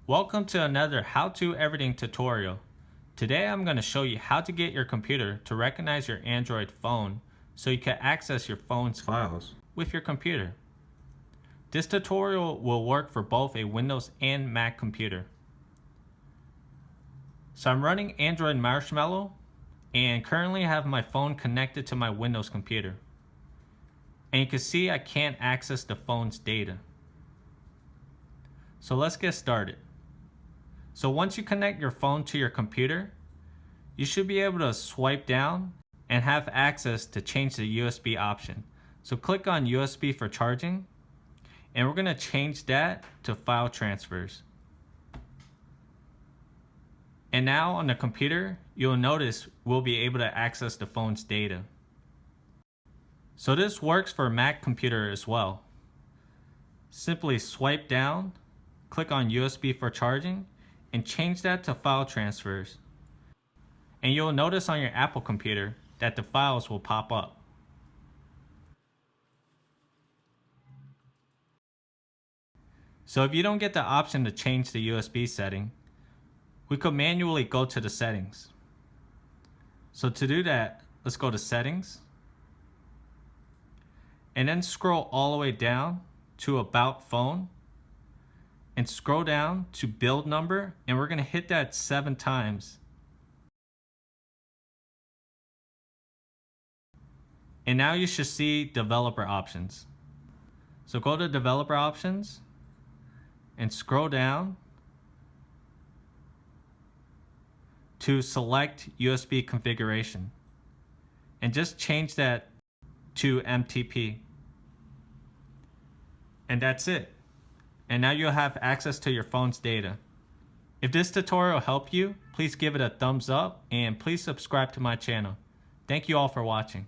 Welcome to another How to Everything tutorial. Today I'm going to show you how to get your computer to recognize your Android phone so you can access your phone's files with your computer. This tutorial will work for both a Windows and Mac computer. So I'm running Android Marshmallow and currently have my phone connected to my Windows computer. And you can see I can't access the phone's data. So let's get started. So once you connect your phone to your computer, you should be able to swipe down and have access to change the USB option. So click on USB for charging, and we're going to change that to file transfers. And now on the computer, you'll notice we'll be able to access the phone's data. So this works for a Mac computer as well. Simply swipe down, click on USB for charging, and change that to file transfers. And you'll notice on your Apple computer that the files will pop up. So if you don't get the option to change the USB setting, we could manually go to the settings. So to do that, let's go to settings, and then scroll all the way down to About Phone, and scroll down to build number, and we're going to hit that 7 times. And now you should see developer options. So go to developer options and scroll down to select USB configuration and just change that to MTP. And that's it. And now you'll have access to your phone's data. If this tutorial helped you, please give it a thumbs up and please subscribe to my channel. Thank you all for watching.